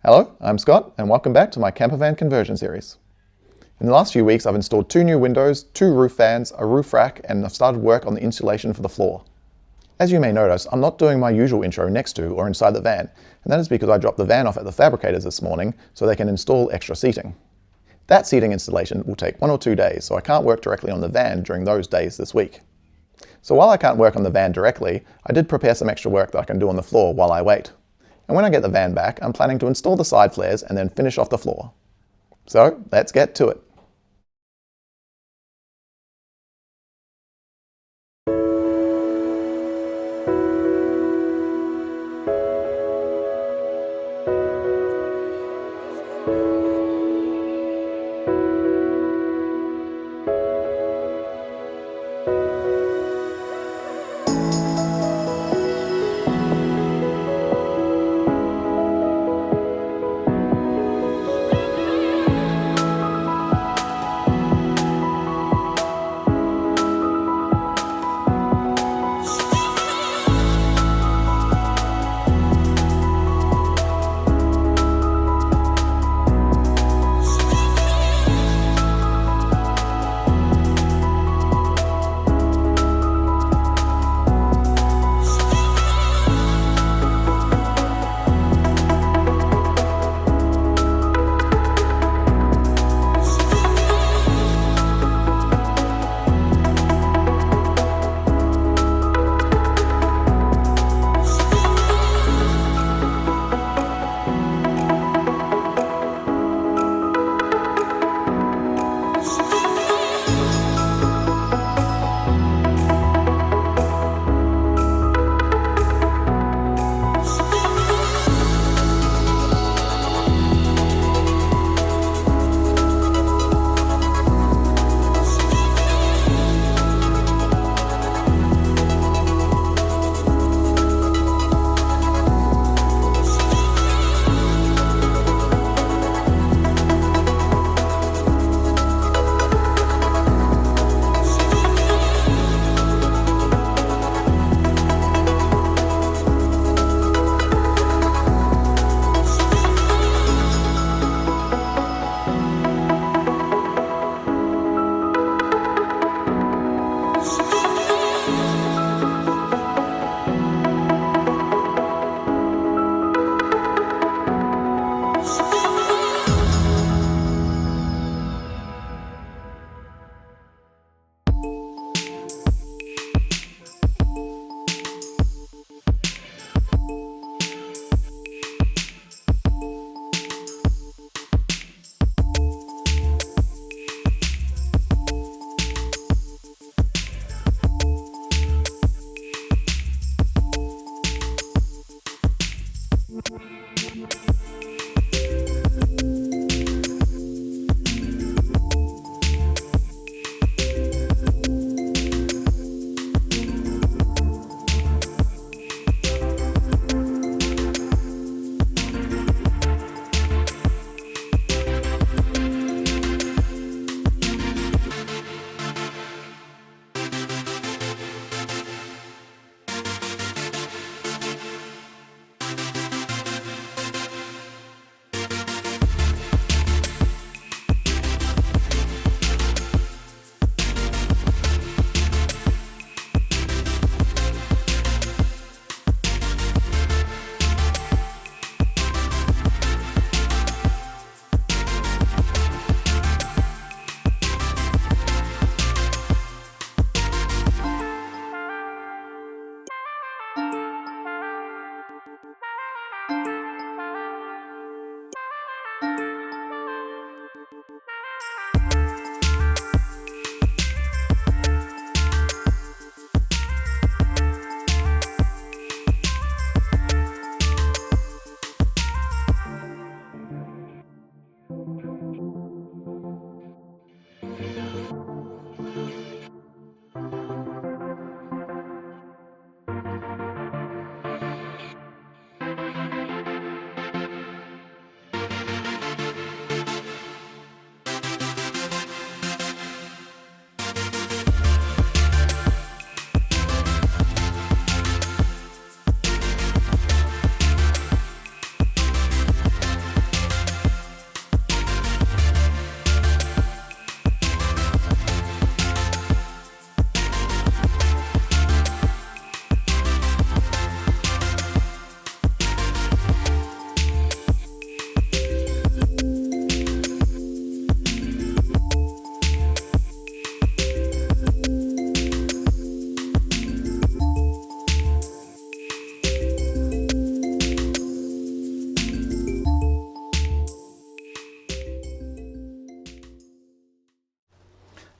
Hello, I'm Scott, and welcome back to my campervan conversion series. In the last few weeks, I've installed 2 new windows, 2 roof fans, a roof rack, and I've started work on the insulation for the floor. As you may notice, I'm not doing my usual intro next to or inside the van, and that is because I dropped the van off at the fabricators this morning so they can install extra seating. That seating installation will take 1 or 2 days, so I can't work directly on the van during those days this week. So while I can't work on the van directly, I did prepare some extra work that I can do on the floor while I wait. And when I get the van back, I'm planning to install the side flares and then finish off the floor. So let's get to it.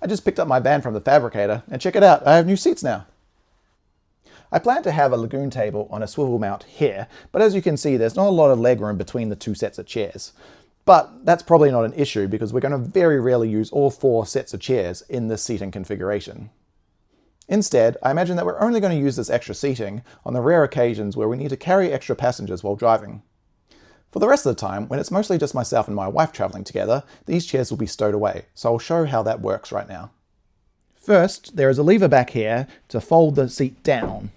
I just picked up my van from the fabricator, and check it out, I have new seats now. I plan to have a lagoon table on a swivel mount here, but as you can see, there's not a lot of leg room between the two sets of chairs. But that's probably not an issue because we're going to very rarely use all 4 sets of chairs in this seating configuration. Instead, I imagine that we're only going to use this extra seating on the rare occasions where we need to carry extra passengers while driving. For the rest of the time, when it's mostly just myself and my wife traveling together, these chairs will be stowed away, so I'll show how that works right now. First, there is a lever back here to fold the seat down.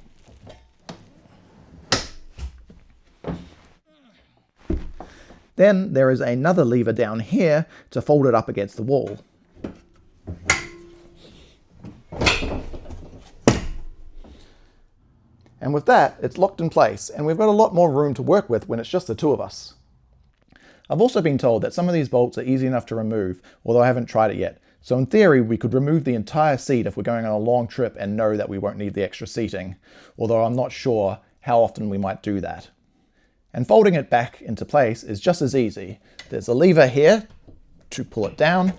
Then there is another lever down here to fold it up against the wall. And with that, it's locked in place, and we've got a lot more room to work with when it's just the two of us. I've also been told that some of these bolts are easy enough to remove, although I haven't tried it yet. So in theory, we could remove the entire seat if we're going on a long trip and know that we won't need the extra seating, although I'm not sure how often we might do that. And folding it back into place is just as easy. There's a lever here to pull it down,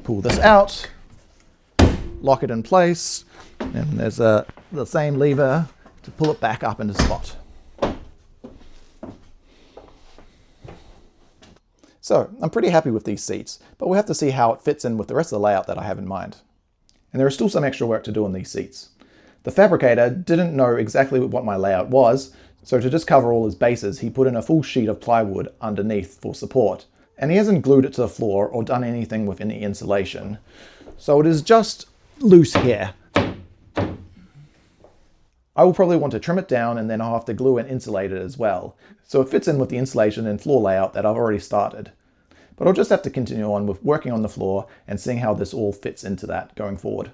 pull this out, lock it in place, and there's the same lever to pull it back up into spot. So I'm pretty happy with these seats, but we'll have to see how it fits in with the rest of the layout that I have in mind. And there is still some extra work to do on these seats. The fabricator didn't know exactly what my layout was, so to just cover all his bases, he put in a full sheet of plywood underneath for support. And he hasn't glued it to the floor or done anything with any insulation. So it is just loose here. I will probably want to trim it down and then I'll have to glue and insulate it as well. So it fits in with the insulation and floor layout that I've already started. But I'll just have to continue on with working on the floor and seeing how this all fits into that going forward.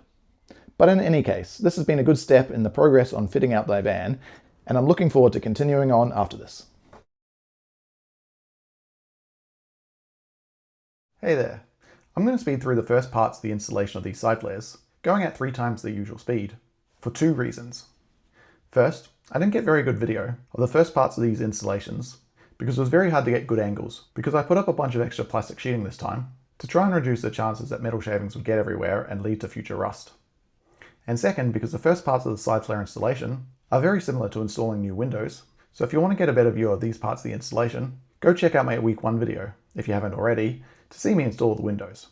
But in any case, this has been a good step in the progress on fitting out my van, and I'm looking forward to continuing on after this. Hey there. I'm going to speed through the first parts of the installation of these side flares, going at 3 times the usual speed, for 2 reasons. First, I didn't get very good video of the first parts of these installations because it was very hard to get good angles because I put up a bunch of extra plastic sheeting this time to try and reduce the chances that metal shavings would get everywhere and lead to future rust. And second, because the first parts of the side flare installation are very similar to installing new windows, so if you want to get a better view of these parts of the installation, go check out my week 1 video, if you haven't already, to see me install the windows.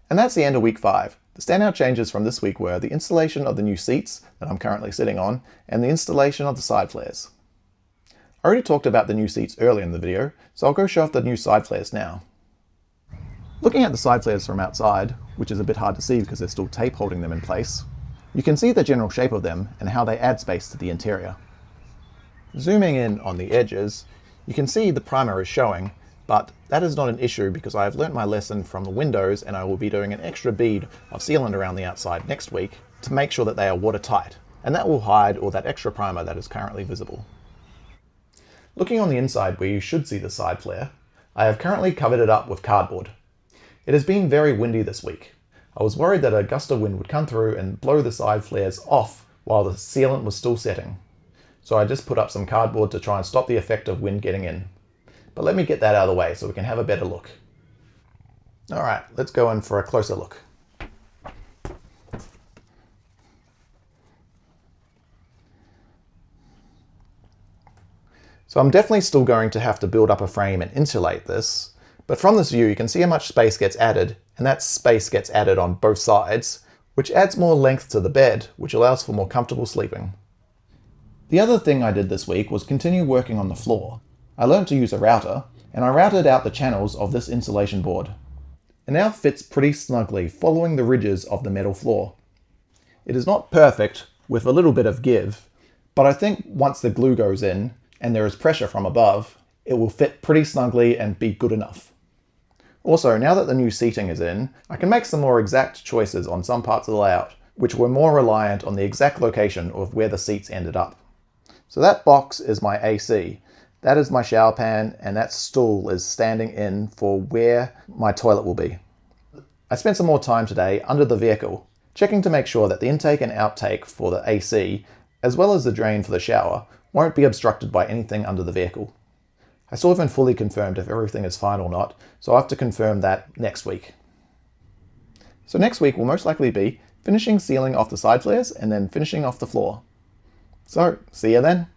And that's the end of week 5. The standout changes from this week were the installation of the new seats that I'm currently sitting on and the installation of the side flares. I already talked about the new seats earlier in the video, so I'll go show off the new side flares now. Looking at the side flares from outside, which is a bit hard to see because there's still tape holding them in place, you can see the general shape of them and how they add space to the interior. Zooming in on the edges, you can see the primer is showing, but that is not an issue because I have learnt my lesson from the windows and I will be doing an extra bead of sealant around the outside next week to make sure that they are watertight, and that will hide all that extra primer that is currently visible. Looking on the inside where you should see the side flare, I have currently covered it up with cardboard. It has been very windy this week. I was worried that a gust of wind would come through and blow the side flares off while the sealant was still setting. So I just put up some cardboard to try and stop the effect of wind getting in. But let me get that out of the way so we can have a better look. Alright, let's go in for a closer look. So I'm definitely still going to have to build up a frame and insulate this, but from this view you can see how much space gets added, and that space gets added on both sides, which adds more length to the bed, which allows for more comfortable sleeping. The other thing I did this week was continue working on the floor. I learned to use a router, and I routed out the channels of this insulation board. It now fits pretty snugly following the ridges of the metal floor. It is not perfect, with a little bit of give, but I think once the glue goes in, and there is pressure from above, it will fit pretty snugly and be good enough. Also, now that the new seating is in, I can make some more exact choices on some parts of the layout, which were more reliant on the exact location of where the seats ended up. So that box is my AC, that is my shower pan, and that stool is standing in for where my toilet will be. I spent some more time today under the vehicle, checking to make sure that the intake and outtake for the AC, as well as the drain for the shower, won't be obstructed by anything under the vehicle. I still haven't fully confirmed if everything is fine or not, so I'll have to confirm that next week. So next week will most likely be finishing sealing off the side flares and then finishing off the floor. So, see you then.